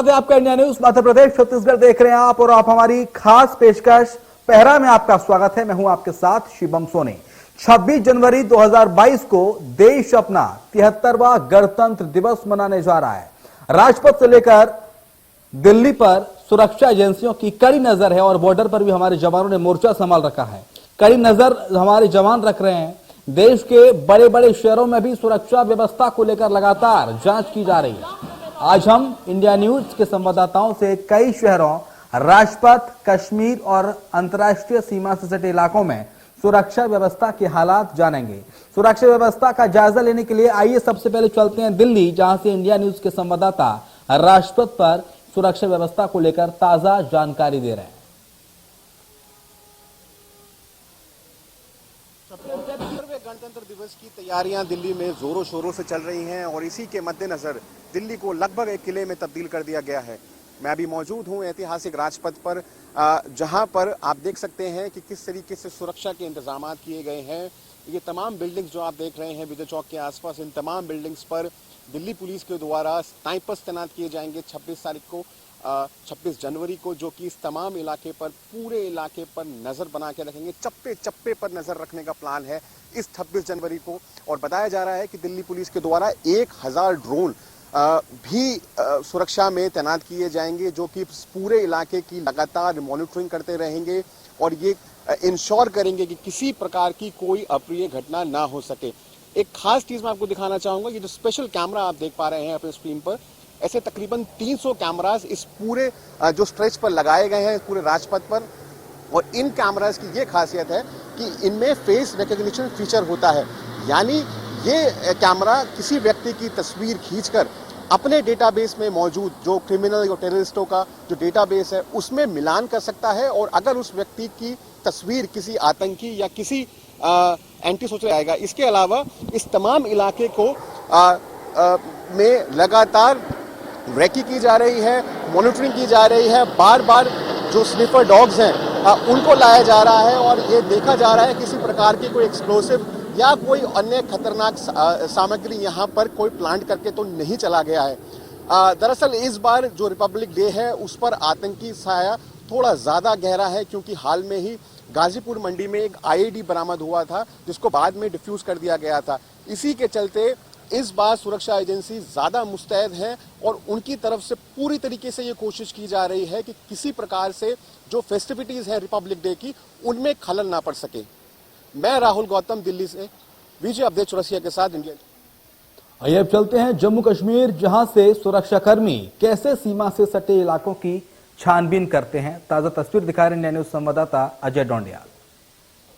स्वागत है आपका इंडिया न्यूज मध्य प्रदेश छत्तीसगढ़ देख रहे हैं आप और आप हमारी खास पेशकश पहरा में आपका स्वागत है। मैं हूं आपके साथ शिवम सोनी। 26 जनवरी 2022 को देश अपना 73वां गणतंत्र दिवस मनाने जा रहा है। राजपथ से लेकर दिल्ली पर सुरक्षा एजेंसियों की कड़ी नजर है और बॉर्डर पर भी हमारे जवानों ने मोर्चा संभाल रखा है। कड़ी नजर हमारे जवान रख रहे हैं। देश के बड़े बड़े शहरों में भी सुरक्षा व्यवस्था को लेकर लगातार जांच की जा रही है। आज हम इंडिया न्यूज के संवाददाताओं से कई शहरों, राजपथ, कश्मीर और अंतर्राष्ट्रीय सीमा से सटे इलाकों में सुरक्षा व्यवस्था के हालात जानेंगे। सुरक्षा व्यवस्था का जायजा लेने के लिए आइए सबसे पहले चलते हैं दिल्ली, जहां से इंडिया न्यूज के संवाददाता राजपथ पर सुरक्षा व्यवस्था को लेकर ताजा जानकारी दे रहे हैं। गणतंत्र दिवस की तैयारियां दिल्ली में जोरों शोरों से चल रही हैं और इसी के मद्देनजर दिल्ली को लगभग एक किले में तब्दील कर दिया गया है। मैं अभी मौजूद हूं ऐतिहासिक राजपथ पर, जहां पर आप देख सकते हैं कि किस तरीके से सुरक्षा के इंतजाम किए गए हैं। ये तमाम बिल्डिंग्स जो आप देख रहे हैं विजय चौक के आसपास, इन तमाम बिल्डिंग्स पर दिल्ली पुलिस के द्वारा स्नाइपर्स तैनात किए जाएंगे 26 जनवरी को, जो कि इस तमाम इलाके पर, पूरे इलाके पर नजर बना के रखेंगे। चप्पे चप्पे पर नजर रखने का प्लान है इस 26 जनवरी को। और बताया जा रहा है कि दिल्ली पुलिस के द्वारा 1000 ड्रोन भी सुरक्षा में तैनात किए जाएंगे, जो कि पूरे इलाके की लगातार मॉनिटरिंग करते रहेंगे और ये इंश्योर करेंगे कि किसी प्रकार की कोई अप्रिय घटना ना हो सके। एक खास चीज मैं आपको दिखाना चाहूंगा, ये जो स्पेशल कैमरा आप देख पा रहे हैं अपने स्क्रीन पर, ऐसे तकरीबन 300 कैमरास इस पूरे जो स्ट्रेच पर लगाए गए हैं, पूरे राजपथ पर। और इन कैमरास की ये खासियत है कि इनमें फेस रिकॉग्निशन फीचर होता है, यानी ये कैमरा किसी व्यक्ति की तस्वीर खींचकर अपने डेटाबेस में मौजूद जो क्रिमिनल और टेररिस्टों का जो डेटाबेस है उसमें मिलान कर सकता है। और अगर उस व्यक्ति की तस्वीर किसी आतंकी या किसी एंटी सोशल आएगा। इसके अलावा इस तमाम इलाके को में लगातार रेकी की जा रही है, मॉनिटरिंग की जा रही है। बार बार जो स्निफर डॉग्स हैं उनको लाया जा रहा है और ये देखा जा रहा है किसी प्रकार की कोई एक्सप्लोसिव या कोई अन्य खतरनाक सामग्री यहाँ पर कोई प्लांट करके तो नहीं चला गया है। दरअसल इस बार जो रिपब्लिक डे है उस पर आतंकी साया थोड़ा ज़्यादा गहरा है, क्योंकि हाल में ही गाजीपुर मंडी में एक IED बरामद हुआ था, जिसको बाद में डिफ्यूज कर दिया गया था। इसी के चलते इस बार सुरक्षा एजेंसी ज़्यादा मुस्तैद है और उनकी तरफ से पूरी तरीके से ये कोशिश की जा रही है कि किसी प्रकार से जो फेस्टिविटीज़ है रिपब्लिक डे की, उनमें खलल ना पड़ सके। मैं राहुल गौतम, दिल्ली से विजय अपडेट चौरसिया के साथ इंडिया। आइए अब चलते हैं जम्मू कश्मीर, जहां से सुरक्षाकर्मी कैसे सीमा से सटे इलाकों की छानबीन करते हैं। ताजा तस्वीर दिखा रहे इंडिया न्यूज संवाददाता अजय डोंडियाल।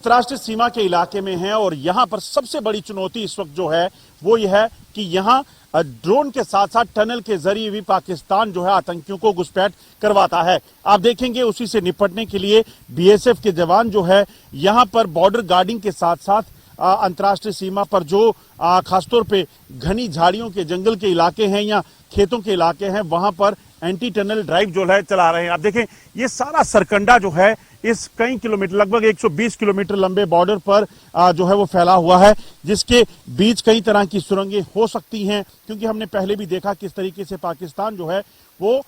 अंतर्राष्ट्रीय सीमा के इलाके में है और यहां पर सबसे बड़ी चुनौती इस वक्त जो है वो यह है कि यहां ड्रोन के साथ साथ टनल के जरिए भी पाकिस्तान जो है आतंकियों को घुसपैठ करवाता है। आप देखेंगे उसी से निपटने के लिए BSF के जवान जो है यहां पर बॉर्डर गार्डिंग के साथ साथ अंतर्राष्ट्रीय सीमा पर जो खासतौर पे घनी झाड़ियों के जंगल के इलाके हैं या खेतों के इलाके हैं, वहां पर एंटी टनल ड्राइव जो है चला रहे हैं। आप देखें ये सारा सरकंडा जो है इस कई किलोमीटर, लगभग 120 किलोमीटर लंबे बॉर्डर पर जो है वो फैला हुआ है, जिसके बीच कई तरह की सुरंगें हो सकती हैं, क्योंकि हमने पहले भी देखा किस तरीके से पाकिस्तान जो है वो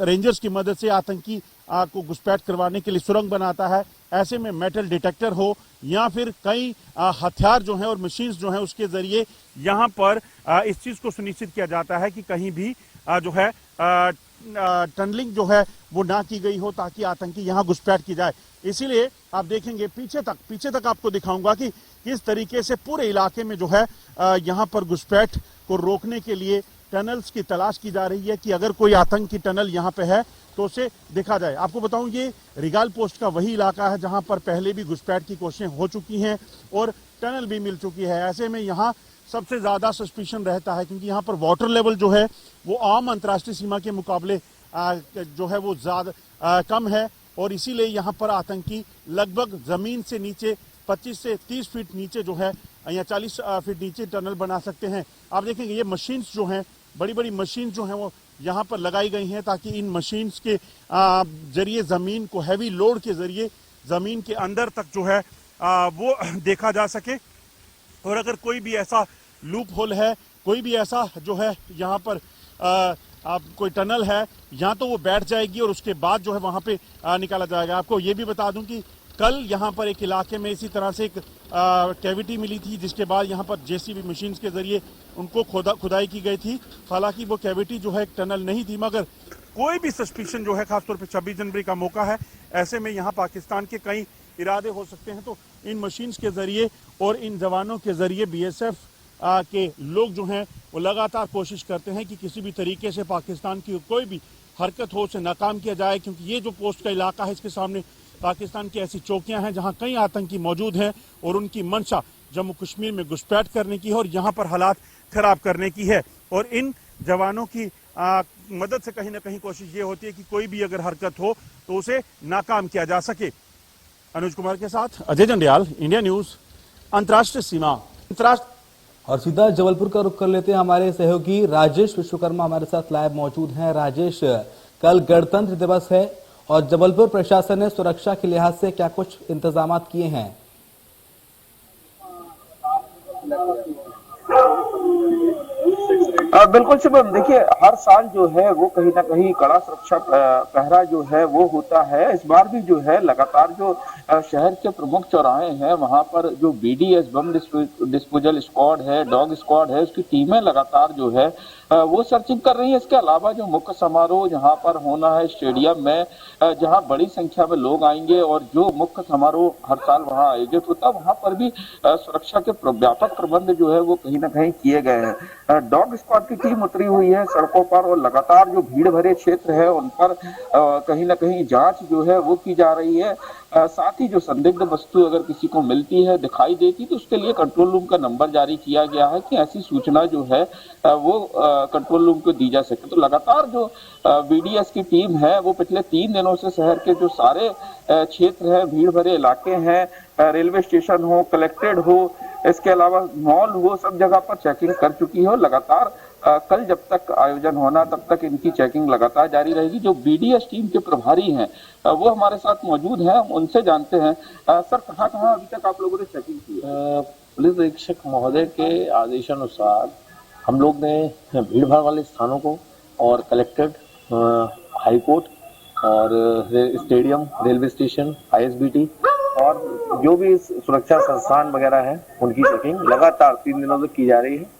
रेंजर्स की मदद से आतंकी को घुसपैठ करवाने के लिए सुरंग बनाता है। ऐसे में मेटल डिटेक्टर हो या फिर कई हथियार जो हैं और मशीन्स जो हैं उसके जरिए यहाँ पर इस चीज को सुनिश्चित किया जाता है कि कहीं भी जो है टनलिंग जो है वो ना की गई हो, ताकि आतंकी यहाँ घुसपैठ की जाए। इसीलिए आप देखेंगे पीछे तक आपको दिखाऊंगा कि किस तरीके से पूरे इलाके में जो है यहाँ पर घुसपैठ को रोकने के लिए टनल्स की तलाश की जा रही है कि अगर कोई आतंकी टनल यहाँ पे है तो उसे देखा जाए। आपको बताऊं ये रिगाल पोस्ट का वही इलाका है जहां पर पहले भी घुसपैठ की कोशिशें हो चुकी हैं और टनल भी मिल चुकी है। ऐसे में यहाँ सबसे ज्यादा सस्पिशन रहता है, क्योंकि यहाँ पर वाटर लेवल जो है वो आम अंतर्राष्ट्रीय सीमा के मुकाबले जो है वो ज्यादा कम है और इसीलिए यहाँ पर आतंकी लगभग जमीन से नीचे 25 से 30 फीट नीचे जो है या 40 फीट नीचे टनल बना सकते हैं। आप देखेंगे ये मशीन्स जो हैं, बड़ी बड़ी मशीन जो हैं वो यहाँ पर लगाई गई हैं, ताकि इन मशीन्स के जरिए जमीन को हैवी लोड के जरिए जमीन के अंदर तक जो है वो देखा जा सके। और अगर कोई भी ऐसा लूप होल है, कोई भी ऐसा जो है यहाँ पर कोई टनल है, या तो वो बैठ जाएगी और उसके बाद जो है वहां पे निकाला जाएगा। आपको ये भी बता दूं कि कल यहाँ पर एक इलाके में इसी तरह से एक कैविटी मिली थी, जिसके बाद यहाँ पर जेसीबी मशीन के जरिए उनको खुदाई की गई थी। हालांकि वो कैविटी जो है एक टनल नहीं थी, मगर कोई भी सस्पिशन जो है, खासतौर पे 26 जनवरी का मौका है, ऐसे में यहाँ पाकिस्तान के कई इरादे हो सकते हैं। तो इन मशीन्स के जरिए और इन जवानों के जरिए बीएसएफ के लोग जो हैं वो लगातार कोशिश करते हैं कि किसी भी तरीके से पाकिस्तान की कोई भी हरकत हो उसे नाकाम किया जाए, क्योंकि ये जो पोस्ट का इलाका है, इसके सामने पाकिस्तान की ऐसी चौकियां हैं जहां कई आतंकी मौजूद हैं और उनकी मंशा जम्मू कश्मीर में घुसपैठ करने की है और यहां पर हालात खराब करने की है। और इन जवानों की मदद से कहीं ना कहीं कोशिश ये होती है कि कोई भी अगर हरकत हो तो उसे नाकाम किया जा सके। अनुज कुमार के साथ अजय जंडियाल, इंडिया न्यूज, अंतर्राष्ट्रीय सीमा। और सीधा जबलपुर का रुख कर लेते हैं। हमारे सहयोगी राजेश विश्वकर्मा हमारे साथ लाइव मौजूद हैं। राजेश, कल गणतंत्र दिवस है और जबलपुर प्रशासन ने सुरक्षा के लिहाज से क्या कुछ इंतजाम किए हैं? बिल्कुल शुभम, देखिए हर साल जो है वो कहीं ना कहीं कड़ा सुरक्षा पहरा जो है वो होता है। इस बार भी जो है लगातार जो शहर के प्रमुख चौराहे हैं वहां पर जो बीडीएस बम डिस्पोजल स्क्वाड है, डॉग स्क्वाड है, उसकी टीमें लगातार जो है वो सर्चिंग कर रही है। इसके अलावा जो मुख्य समारोह जहां पर होना है स्टेडियम में, जहां बड़ी संख्या में लोग आएंगे और जो मुख्य समारोह हर साल वहां आयोजित होता है, वहां पर भी सुरक्षा के व्यापक प्रबंध जो है वो कहीं ना कहीं किए गए हैं। डॉग स्क्वाड की टीम उतरी हुई है सड़कों पर और लगातार जो भीड़ भरे क्षेत्र है उन पर कहीं ना कहीं जांच जो है वो की जा रही है। साथ ही जो संदिग्ध वस्तु अगर किसी को मिलती है, दिखाई देती, तो उसके लिए कंट्रोल रूम का नंबर जारी किया गया है कि ऐसी सूचना जो है वो कंट्रोल रूम को दी जा सके। तो लगातार जो बीडीएस की टीम है वो पिछले 3 दिनों से शहर के जो सारे क्षेत्र हैं, भीड़ भरे इलाके हैं, रेलवे स्टेशन हो, कलेक्ट्रेट हो, इसके अलावा मॉल हो, सब जगह पर चेकिंग कर चुकी है। और लगातार कल जब तक आयोजन होना तब तक इनकी चेकिंग लगातार जारी रहेगी। जो बीडीएस टीम के प्रभारी हैं वो हमारे साथ मौजूद हैं, उनसे जानते हैं। सर, कहाँ अभी तक आप लोगों ने चेकिंग की? पुलिस अधीक्षक महोदय के आदेशानुसार हम लोग ने भीड़ भाड़ वाले स्थानों को और कलेक्ट्रेट, हाई कोर्ट और स्टेडियम, रेलवे स्टेशन, आईएसबीटी और जो भी सुरक्षा संस्थान वगैरह है उनकी चेकिंग लगातार 3 दिनों से की जा रही है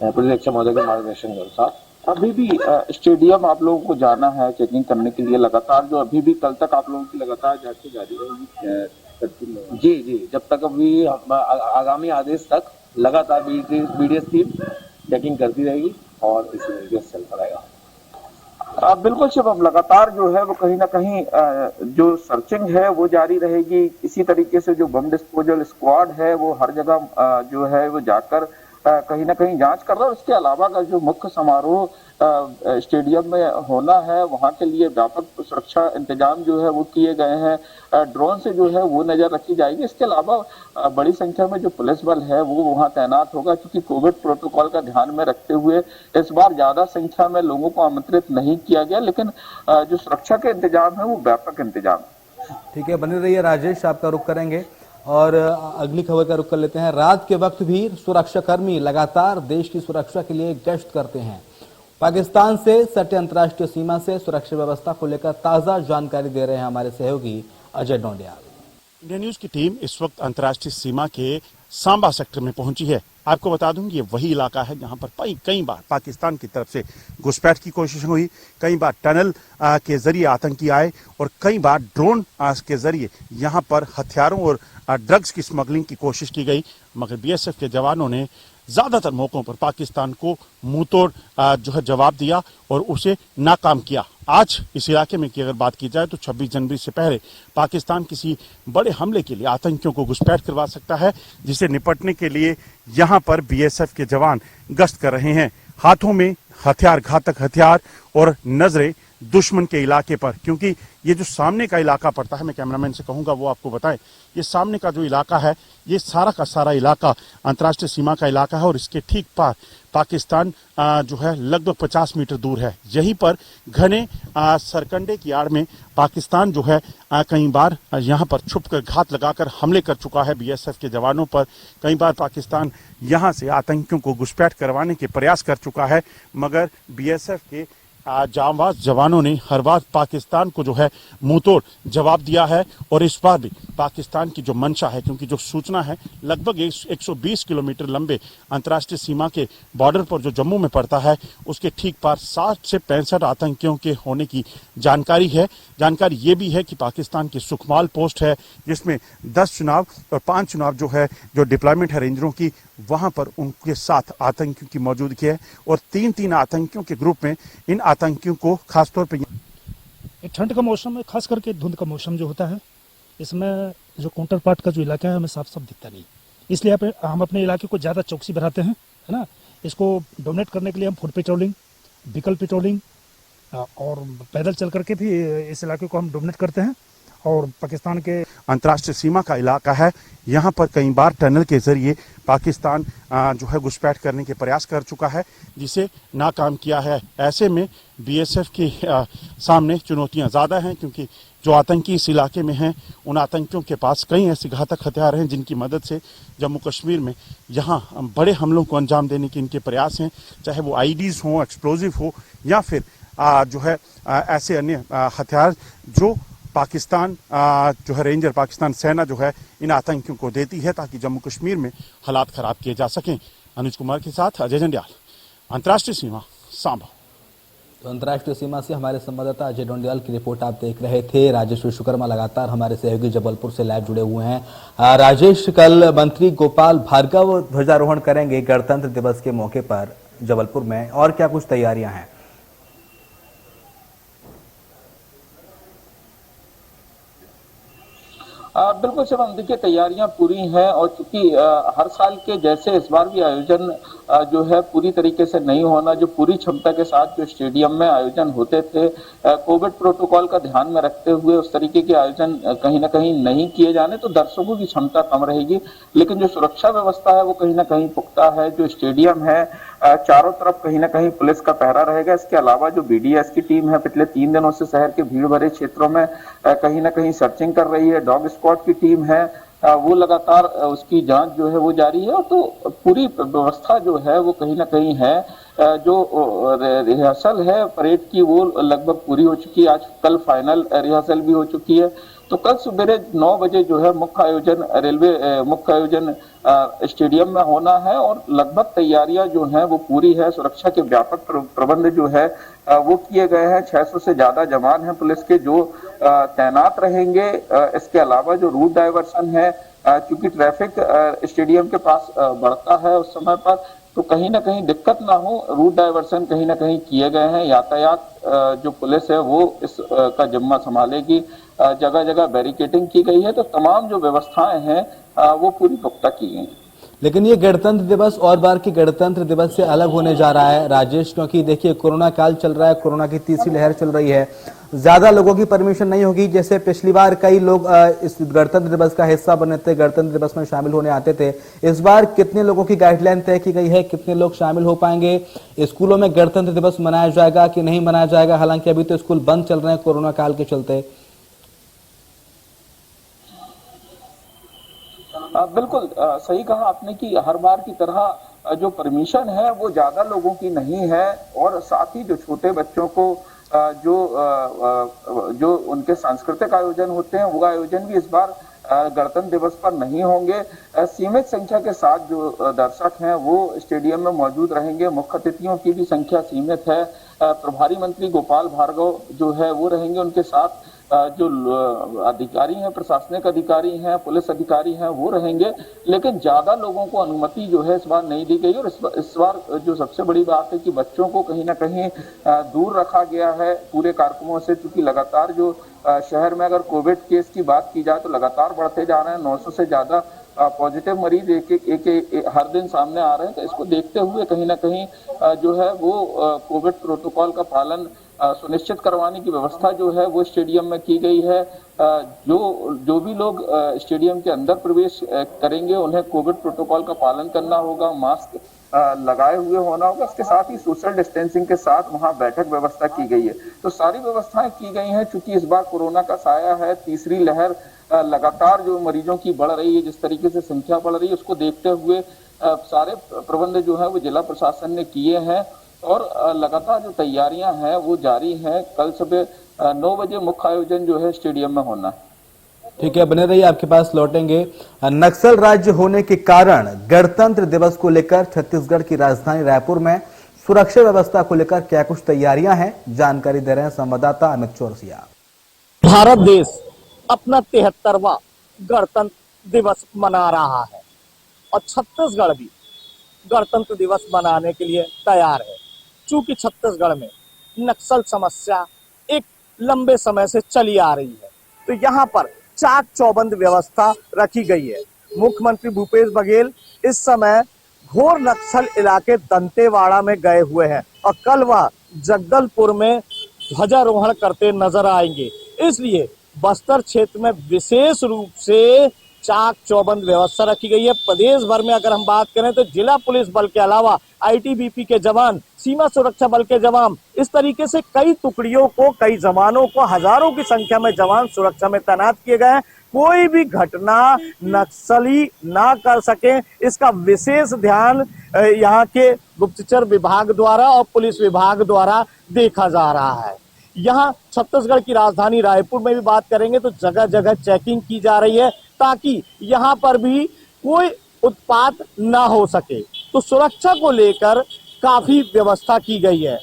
पुलिस अधीक्षक महोदय के मार्गदर्शन के अनुसार। अभी भी स्टेडियम आप लोगों को जाना है चेकिंग करने के लिए लगातार, जो अभी भी कल तक आप लोगों की लगातार जांच जारी रहेगी? जी, जब तक अभी आगामी आदेश तक लगातार बीडीएस टीम चेकिंग करती रहेगी और इसी तरीके से चलता रहेगा। बिल्कुल शिवम, लगातार जो है वो कहीं ना कहीं जो सर्चिंग है वो जारी रहेगी। इसी तरीके से जो बम डिस्पोजल स्क्वाड है वो हर जगह जो है वो जाकर कहीं ना कहीं जांच कर रहा है। इसके अलावा का जो मुख्य समारोह स्टेडियम में होना है वहां के लिए व्यापक सुरक्षा इंतजाम जो है वो किए गए हैं। ड्रोन से जो है वो नजर रखी जाएगी। इसके अलावा बड़ी संख्या में जो पुलिस बल है वो वहां तैनात होगा, क्योंकि कोविड प्रोटोकॉल का ध्यान में रखते हुए इस बार ज्यादा संख्या में लोगों को आमंत्रित नहीं किया गया, लेकिन जो सुरक्षा के इंतजाम है वो व्यापक इंतजाम। ठीक है, बने रहिए राजेश, आपका रुख करेंगे और अगली खबर का रुख कर लेते हैं। रात के वक्त भी सुरक्षाकर्मी लगातार देश की सुरक्षा के लिए गश्त करते हैं। पाकिस्तान से सटे अंतर्राष्ट्रीय सीमा से सुरक्षा व्यवस्था को लेकर ताजा जानकारी दे रहे हैं हमारे सहयोगी अजय डोंडियाल। इंडिया न्यूज की टीम इस वक्त अंतर्राष्ट्रीय सीमा के सांबा सेक्टर में पहुंची है। आपको बता दूं ये वही इलाका है जहां पर कई बार पाकिस्तान की तरफ से घुसपैठ की कोशिश हुई, कई बार टनल के जरिए आतंकी आए और कई बार ड्रोन के जरिए यहां पर हथियारों और ड्रग्स की स्मगलिंग की कोशिश की गई, मगर बीएसएफ के जवानों ने ज्यादातर मौकों पर पाकिस्तान को मुंहतोड़ जो है जवाब दिया और उसे नाकाम किया। आज इस इलाके में की अगर बात की जाए तो 26 जनवरी से पहले पाकिस्तान किसी बड़े हमले के लिए आतंकियों को घुसपैठ करवा सकता है, जिसे निपटने के लिए यहां पर बीएसएफ के जवान गश्त कर रहे हैं। हाथों में हथियार, घातक हथियार और नजरें दुश्मन के इलाके पर, क्योंकि ये जो सामने का इलाका पड़ता है, मैं कैमरामैन से कहूंगा वो आपको बताएं, ये सामने का जो इलाका है ये सारा का सारा इलाका अंतर्राष्ट्रीय सीमा का इलाका है और इसके ठीक पार पाकिस्तान जो है लगभग 50 मीटर दूर है। यहीं पर घने सरकंडे की आड़ में पाकिस्तान जो है कई बार यहां पर छुपकर घात लगाकर हमले कर चुका है बीएसएफ के जवानों पर। कई बार पाकिस्तान यहां से आतंकियों को घुसपैठ करवाने के प्रयास कर चुका है, मगर बीएसएफ के जांबाज जवानों ने हर बार पाकिस्तान को जो है मुंहतोड़ जवाब दिया है और इस बार भी पाकिस्तान की जो मंशा है, क्योंकि जो सूचना है लगभग 120 किलोमीटर लंबे अंतर्राष्ट्रीय सीमा के बॉर्डर पर जो जम्मू में पड़ता है उसके ठीक पार 60 से 65 आतंकियों के होने की जानकारी है। जानकारी ये भी है कि पाकिस्तान की सुखमाल पोस्ट है जिसमें 10 चुनाव और 5 चुनाव जो है जो डिप्लॉयमेंट है रेंजरों की, वहां पर उनके साथ आतंकियों की मौजूदगी है और 3-3 आतंकियों के ग्रुप में इन आतंकियों को खासतौर पर ठंड का मौसम है, खास करके धुंध का मौसम जो होता है इसमें जो काउंटर पार्ट का जो इलाका है हमें साफ साफ दिखता नहीं, इसलिए हम अपने इलाके को ज़्यादा चौकसी बढ़ाते हैं, है ना। इसको डोमिनेट करने के लिए हम फुट पेट्रोलिंग, व्हीकल पेट्रोलिंग और पैदल चल करके भी इस इलाके को हम डोमिनेट करते हैं। और पाकिस्तान के अंतर्राष्ट्रीय सीमा का इलाका है, यहाँ पर कई बार टनल के जरिए पाकिस्तान जो है घुसपैठ करने के प्रयास कर चुका है जिसे नाकाम किया है। ऐसे में बीएसएफ के सामने चुनौतियां ज़्यादा हैं क्योंकि जो आतंकी इस इलाके में हैं उन आतंकियों के पास कई ऐसे घातक हथियार हैं जिनकी मदद से जम्मू कश्मीर में यहाँ बड़े हमलों को अंजाम देने के इनके प्रयास हैं, चाहे वो आईडीज हो, एक्सप्लोजिव हो या फिर जो है ऐसे अन्य हथियार जो पाकिस्तान जो है रेंजर, पाकिस्तान सेना जो है इन आतंकियों को देती है ताकि जम्मू कश्मीर में हालात खराब किए जा सकें। अनुज कुमार के साथ अजय जंडियाल, अंतर्राष्ट्रीय सीमा, सांबा। तो अंतर्राष्ट्रीय सीमा से हमारे संवाददाता अजय डोंडियाल की रिपोर्ट आप देख रहे थे। राजेश विश्वकर्मा लगातार हमारे सहयोगी जबलपुर से लाइव जुड़े हुए हैं। राजेश, कल मंत्री गोपाल भार्गव ध्वजारोहण करेंगे गणतंत्र दिवस के मौके पर जबलपुर में, और क्या कुछ तैयारियां हैं? बिल्कुल शिवम, देखिए तैयारियां पूरी हैं और चूंकि हर साल के जैसे इस बार भी आयोजन जो है पूरी तरीके से नहीं होना, जो पूरी क्षमता के साथ जो स्टेडियम में आयोजन होते थे कोविड प्रोटोकॉल का ध्यान में रखते हुए उस तरीके के आयोजन कहीं ना कहीं नहीं किए जाने तो दर्शकों की क्षमता कम रहेगी, लेकिन जो सुरक्षा व्यवस्था है वो कहीं ना कहीं पुख्ता है। जो स्टेडियम है चारों तरफ कहीं ना कहीं पुलिस का पहरा रहेगा। इसके अलावा जो बीडीएस की टीम है पिछले 3 दिनों से शहर के भीड़ भरे क्षेत्रों में कहीं ना कहीं सर्चिंग कर रही है। डॉग स्क्वाड की टीम है वो लगातार उसकी जांच जो है वो जारी है। तो पूरी व्यवस्था जो है वो कहीं ना कहीं है। जो रिहर्सल है परेड की वो लगभग पूरी हो चुकी है। आज कल फाइनल रिहर्सल भी हो चुकी है। तो कल सुबह 9 बजे जो है मुख्य आयोजन स्टेडियम में होना है और लगभग तैयारियां जो हैं वो पूरी है। सुरक्षा के व्यापक प्रबंध जो है वो किए गए हैं। 600 से ज्यादा जवान हैं पुलिस के जो तैनात रहेंगे। इसके अलावा जो रूट डाइवर्सन है, क्योंकि ट्रैफिक स्टेडियम के पास बढ़ता है उस समय पर, तो कहीं ना कहीं दिक्कत ना हो, रूट डाइवर्सन कहीं ना कहीं किए गए हैं। यातायात जो पुलिस है वो इस का जिम्मा संभालेगी। जगह जगह बैरिकेडिंग की गई है। तो तमाम जो व्यवस्थाएं हैं वो पूरी पुख्ता की गई हैं। लेकिन ये गणतंत्र दिवस और बार के गणतंत्र दिवस से अलग होने जा रहा है राजेश, क्योंकि देखिए कोरोना काल चल रहा है, कोरोना की तीसरी लहर चल रही है, ज्यादा लोगों की परमिशन नहीं होगी। जैसे पिछली बार कई लोग इस गणतंत्र दिवस का हिस्सा बने थे, गणतंत्र दिवस में शामिल होने आते थे। इस बार कितने लोगों की गाइडलाइन तय की गई है, कितने लोग शामिल हो पाएंगे? स्कूलों में गणतंत्र दिवस मनाया जाएगा कि नहीं मनाया जाएगा? हालांकि अभी तो स्कूल बंद चल रहे हैं कोरोना काल के चलते। बिल्कुल सही कहा आपने कि हर बार की तरह जो परमिशन है वो ज्यादा लोगों की नहीं है और साथ ही जो छोटे बच्चों को जो उनके सांस्कृतिक आयोजन होते हैं वो आयोजन भी इस बार गणतंत्र दिवस पर नहीं होंगे। सीमित संख्या के साथ जो दर्शक हैं वो स्टेडियम में मौजूद रहेंगे। मुख्य अतिथियों की भी संख्या सीमित है। प्रभारी मंत्री गोपाल भार्गव जो है वो रहेंगे, उनके साथ जो अधिकारी हैं, प्रशासनिक अधिकारी हैं, पुलिस अधिकारी हैं वो रहेंगे, लेकिन ज्यादा लोगों को अनुमति जो है इस बार नहीं दी गई। और इस बार जो सबसे बड़ी बात है कि बच्चों को कहीं ना कहीं दूर रखा गया है पूरे कार्यक्रमों से, क्योंकि लगातार जो शहर में अगर कोविड केस की बात की जाए तो लगातार बढ़ते जा रहे हैं। 900 से ज्यादा पॉजिटिव मरीज एक हर दिन सामने आ रहे हैं। तो इसको देखते हुए कहीं ना कहीं जो है वो कोविड प्रोटोकॉल का पालन सुनिश्चित करवाने की व्यवस्था जो है वो स्टेडियम में की गई है। जो भी लोग स्टेडियम के अंदर प्रवेश करेंगे उन्हें कोविड प्रोटोकॉल का पालन करना होगा, मास्क लगाए हुए होना होगा। इसके साथ ही सोशल डिस्टेंसिंग के साथ वहां बैठक व्यवस्था की गई है। तो सारी व्यवस्थाएं की गई हैं। चूंकि इस बार कोरोना का साया है, तीसरी लहर लगातार जो मरीजों की बढ़ रही है, जिस तरीके से संख्या बढ़ रही है, उसको देखते हुए सारे प्रबंध जो है वो जिला प्रशासन ने किए हैं। और लगातार जो तैयारियां हैं वो जारी हैं। कल सुबह 9 बजे मुख्य आयोजन जो है स्टेडियम में होना है। ठीक है, बने रहिए, आपके पास लौटेंगे। नक्सल राज्य होने के कारण गणतंत्र दिवस को लेकर छत्तीसगढ़ की राजधानी रायपुर में सुरक्षा व्यवस्था को लेकर क्या कुछ तैयारियां हैं, जानकारी दे रहे हैं संवाददाता अमित चौरसिया। भारत देश अपना 73वां गणतंत्र दिवस मना रहा है और छत्तीसगढ़ भी गणतंत्र दिवस मनाने के लिए तैयार है। चूंकि छत्तीसगढ़ में नक्सल समस्या एक लंबे समय से चली आ रही है, तो यहाँ पर चाक चौबंद व्यवस्था रखी गई है। मुख्यमंत्री भूपेश बघेल इस समय घोर नक्सल इलाके दंतेवाड़ा में गए हुए हैं और कल वह जगदलपुर में ध्वजारोहण करते नजर आएंगे। इसलिए बस्तर क्षेत्र में विशेष रूप से चाक चौबंद व्यवस्था रखी गई है। प्रदेश भर में अगर हम बात करें तो जिला पुलिस बल के अलावा आईटीबीपी के जवान, सीमा सुरक्षा बल के जवान, इस तरीके से कई टुकड़ियों को, कई जवानों को, हजारों की संख्या में जवान सुरक्षा में तैनात किए गए हैं। कोई भी घटना नक्सली ना कर सके, इसका विशेष ध्यान यहाँ के गुप्तचर विभाग द्वारा और पुलिस विभाग द्वारा देखा जा रहा है। यहाँ छत्तीसगढ़ की राजधानी रायपुर में भी बात करेंगे तो जगह जगह चेकिंग की जा रही है ताकि यहाँ पर भी कोई उत्पात ना हो सके। तो सुरक्षा को लेकर काफी व्यवस्था की गई है।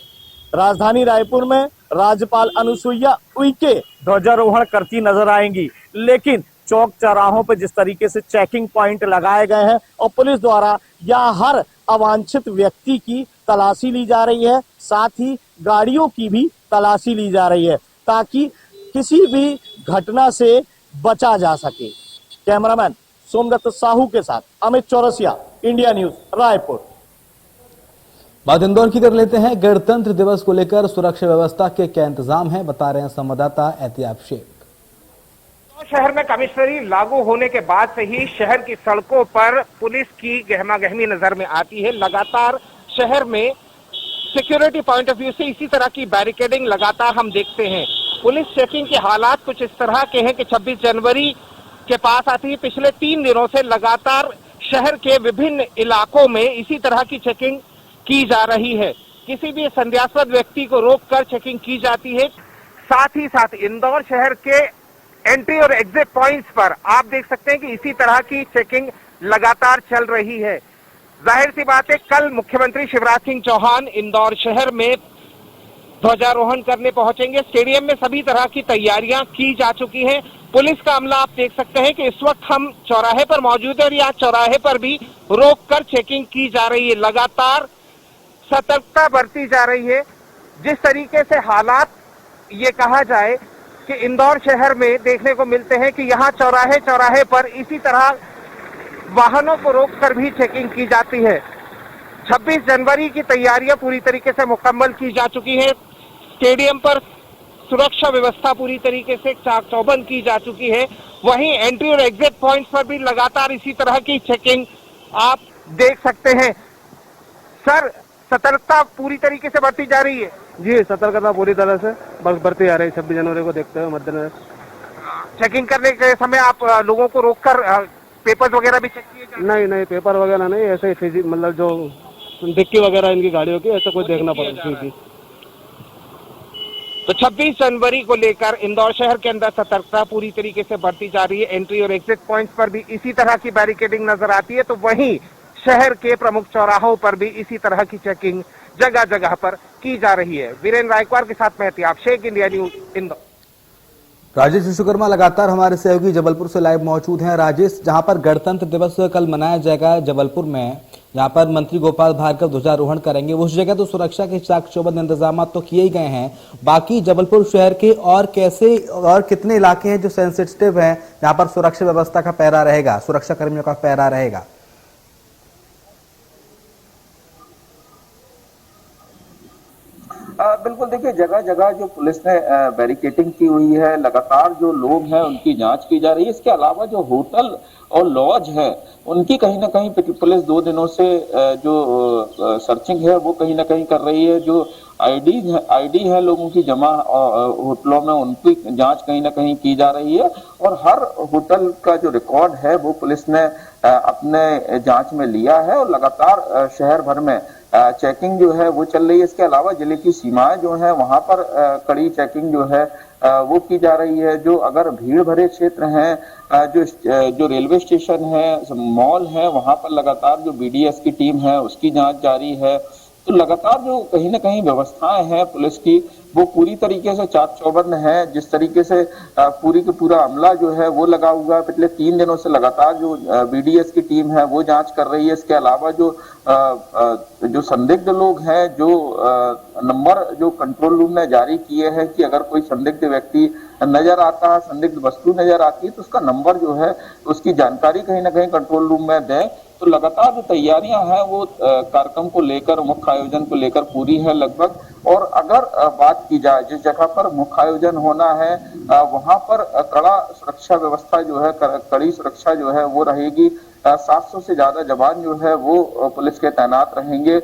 राजधानी रायपुर में राज्यपाल अनुसुईया उइके ध्वजारोहण करती नजर आएंगी, लेकिन चौक चौराहों पर जिस तरीके से चेकिंग पॉइंट लगाए गए हैं और पुलिस द्वारा यहाँ हर अवांछित व्यक्ति की तलाशी ली जा रही है, साथ ही गाड़ियों की भी तलाशी ली जा रही है ताकि किसी भी घटना से बचा जा सके। कैमरामैन सोमदत्त साहू के साथ अमित चौरसिया, इंडिया न्यूज, रायपुर। बात इंदौर की कर लेते हैं। गणतंत्र दिवस को लेकर सुरक्षा व्यवस्था के क्या इंतजाम है, बता रहे हैं संवाददाता एहतियाब शेख। शहर में कमिश्नरी लागू होने के बाद से ही शहर की सड़कों पर पुलिस की गहमागहमी नजर में आती है। लगातार शहर में सिक्योरिटी पॉइंट ऑफ व्यू से इसी तरह की बैरिकेडिंग लगातार हम देखते हैं। पुलिस चेकिंग के हालात कुछ इस तरह के हैं कि 26 जनवरी के पास आती है। पिछले 3 दिनों से लगातार शहर के विभिन्न इलाकों में इसी तरह की चेकिंग की जा रही है। किसी भी संदेहास्पद व्यक्ति को रोककर चेकिंग की जाती है। साथ ही साथ इंदौर शहर के एंट्री और एग्जिट पॉइंट्स पर आप देख सकते हैं कि इसी तरह की चेकिंग लगातार चल रही है। जाहिर सी बात है, कल मुख्यमंत्री शिवराज सिंह चौहान इंदौर शहर में ध्वजारोहण करने पहुंचेंगे। स्टेडियम में सभी तरह की तैयारियां की जा चुकी हैं। पुलिस का अमला आप देख सकते हैं कि इस वक्त हम चौराहे पर मौजूद है और यहाँ चौराहे पर भी रोककर चेकिंग की जा रही है। लगातार सतर्कता बरती जा रही है। जिस तरीके से हालात ये कहा जाए कि इंदौर शहर में देखने को मिलते हैं कि यहाँ चौराहे चौराहे पर इसी तरह वाहनों को रोककर भी चेकिंग की जाती है। 26 जनवरी की तैयारियां पूरी तरीके से मुकम्मल की जा चुकी है। स्टेडियम पर सुरक्षा व्यवस्था पूरी तरीके से चाक चौबंद की जा चुकी है। वहीं एंट्री और एग्जिट पॉइंट्स पर भी लगातार इसी तरह की चेकिंग आप देख सकते हैं। सर, सतर्कता पूरी तरीके से बढ़ती जा रही है? जी, सतर्कता पूरी तरह से बढ़ती आ रही है। 26 जनवरी को देखते हुए मद्देनजर चेकिंग करने के समय आप लोगों को रोककर पेपर्स वगैरह भी चेक किए जाते? नहीं, पेपर वगैरह नहीं, ऐसे ही मतलब जो डिक्की वगैरह इनकी गाड़ियों की ऐसा कोई देखना पड़ेगा। तो 26 जनवरी को लेकर इंदौर शहर के अंदर सतर्कता पूरी तरीके से बढ़ती जा रही है। एंट्री और एग्जिट पॉइंट्स पर भी इसी तरह की बैरिकेडिंग नजर आती है, तो वहीं शहर के प्रमुख चौराहों पर भी इसी तरह की चेकिंग जगह जगह पर की जा रही है। वीरेंद्र रायकवार के साथ मैं एहतियाब शेख, इंडिया न्यूज, इंदौर। राजेश विश्वकर्मा लगातार हमारे सहयोगी जबलपुर से लाइव मौजूद हैं। राजेश, जहां पर गणतंत्र दिवस कल मनाया जाएगा जबलपुर में, जहां पर मंत्री गोपाल भार्गव ध्वजारोहण करेंगे, उस जगह तो सुरक्षा के चाक चौबंद इंतजाम तो किए ही गए हैं। बाकी जबलपुर शहर के और कैसे और कितने इलाके हैं जो सेंसिटिव हैं, जहां पर सुरक्षा व्यवस्था का पहरा रहेगा, सुरक्षा कर्मियों का पहरा रहेगा? बिल्कुल, देखिए जगह जगह जो पुलिस ने बैरिकेडिंग की हुई है, लगातार जो लोग हैं उनकी जांच की जा रही है। इसके अलावा जो होटल और लॉज है उनकी कहीं ना कहीं पुलिस 2 दिनों से जो सर्चिंग है वो कहीं ना कहीं कर रही है। जो आईडी है लोगों की जमा होटलों में, उनकी जांच कहीं ना कहीं की जा रही है और हर होटल का जो रिकॉर्ड है वो पुलिस ने अपने जांच में लिया है और लगातार शहर भर में चेकिंग जो है वो चल रही है। इसके अलावा जिले की सीमाएं जो है वहां पर कड़ी चेकिंग जो है वो की जा रही है। जो अगर भीड़ भरे क्षेत्र हैं, जो रेलवे स्टेशन है, मॉल है, वहां पर लगातार जो बीडीएस की टीम है उसकी जांच जारी है। तो लगातार जो कहीं ना कहीं व्यवस्थाएं हैं पुलिस की वो पूरी तरीके से चाक चौबंद है। जिस तरीके से पूरी की पूरा अमला जो है वो लगा हुआ है, पिछले 3 दिनों से लगातार जो बीडीएस की टीम है वो जांच कर रही है। इसके अलावा जो संदिग्ध लोग हैं, जो नंबर जो कंट्रोल रूम ने जारी किए हैं कि अगर कोई संदिग्ध व्यक्ति नजर आता है, संदिग्ध वस्तु नजर आती है तो उसका नंबर जो है उसकी जानकारी कहीं ना कहीं कंट्रोल रूम में दें। तो लगातार जो तैयारियां हैं वो कार्यक्रम को लेकर, मुख्य आयोजन को लेकर पूरी है लगभग। और अगर बात की जाए जिस जगह पर मुख्य आयोजन होना है वहां पर कड़ा सुरक्षा व्यवस्था जो है, कड़ी सुरक्षा जो है वो रहेगी। 700 से ज्यादा जवान जो है वो पुलिस के तैनात रहेंगे।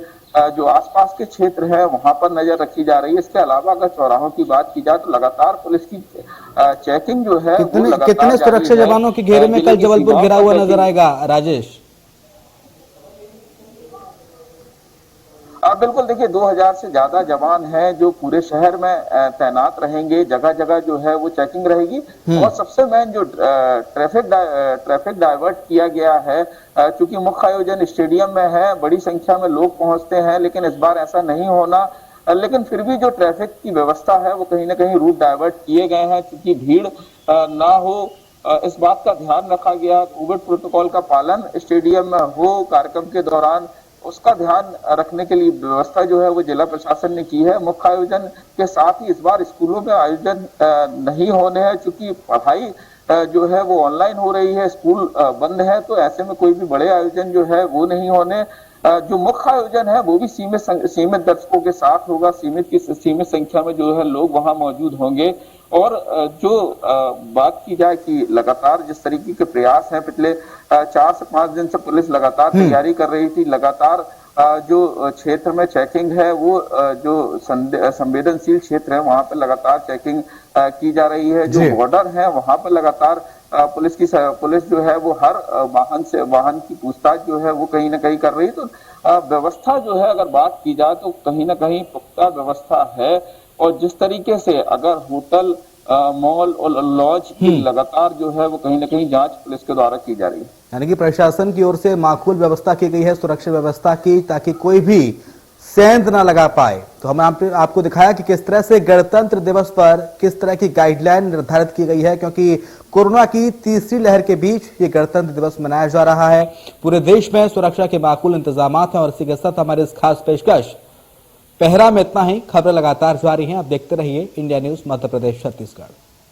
जो आसपास के क्षेत्र है वहां पर नजर रखी जा रही है। इसके अलावा अगर चौराहों की बात की जाए तो लगातार पुलिस की चेकिंग जो है कितने सुरक्षा जवानों के घेरे में कल जबलपुर घिरा हुआ नजर आएगा राजेश? बिल्कुल, देखिए 2000 से ज्यादा जवान हैं जो पूरे शहर में तैनात रहेंगे। जगह जगह जो है वो चेकिंग रहेगी। और सबसे मेन जो ट्रैफिक डाइवर्ट किया गया है, क्योंकि मुख्य आयोजन स्टेडियम में है, बड़ी संख्या में लोग पहुंचते हैं, लेकिन इस बार ऐसा नहीं होना। लेकिन फिर भी जो ट्रैफिक की व्यवस्था है वो कहीं ना कहीं रूट डाइवर्ट किए गए हैं, क्योंकि भीड़ ना हो इस बात का ध्यान रखा गया। कोविड प्रोटोकॉल का पालन स्टेडियम में हो कार्यक्रम के दौरान, उसका ध्यान रखने के लिए व्यवस्था जो है वो जिला प्रशासन ने की है। मुख्य आयोजन के साथ ही इस बार स्कूलों में आयोजन नहीं होने हैं, क्योंकि पढ़ाई जो है वो ऑनलाइन हो रही है, स्कूल बंद है। तो ऐसे में कोई भी बड़े आयोजन जो है वो नहीं होने। जो मुख्य आयोजन है वो भी सीमित दर्शकों के साथ होगा। सीमित संख्या में जो है लोग वहां मौजूद होंगे। और जो बात की जाए कि लगातार जिस तरीके के प्रयास हैं, पिछले 4 से 5 दिन से पुलिस लगातार तैयारी कर रही थी। लगातार जो क्षेत्र में चेकिंग है वो जो संवेदनशील क्षेत्र है वहां पर लगातार चेकिंग की जा रही है। जो बॉर्डर है वहां पर लगातार पुलिस जो है वो हर वाहन की पूछताछ जो है वो कहीं ना कहीं कर रही है। तो व्यवस्था जो है अगर बात की जाए तो कहीं ना कहीं पुख्ता व्यवस्था है। और जिस तरीके से अगर होटल, मॉल और लॉज की लगातार जो है वो कहीं ना कहीं जांच पुलिस के द्वारा की जा रही है। यानी कि प्रशासन की ओर से माकूल व्यवस्था की गई है सुरक्षा व्यवस्था की, ताकि कोई भी सेंध ना लगा पाए। तो हमने आपको दिखाया कि किस तरह से गणतंत्र दिवस पर किस तरह की गाइडलाइन निर्धारित की गई है, क्योंकि कोरोना की तीसरी लहर के बीच ये गणतंत्र दिवस मनाया जा रहा है। पूरे देश में सुरक्षा के माकूल इंतजाम हैं। और इसी के साथ हमारे इस खास पेशकश पहरा में इतना ही। खबरें लगातार जारी हैं। आप देखते रहिए इंडिया न्यूज मध्य प्रदेश छत्तीसगढ़।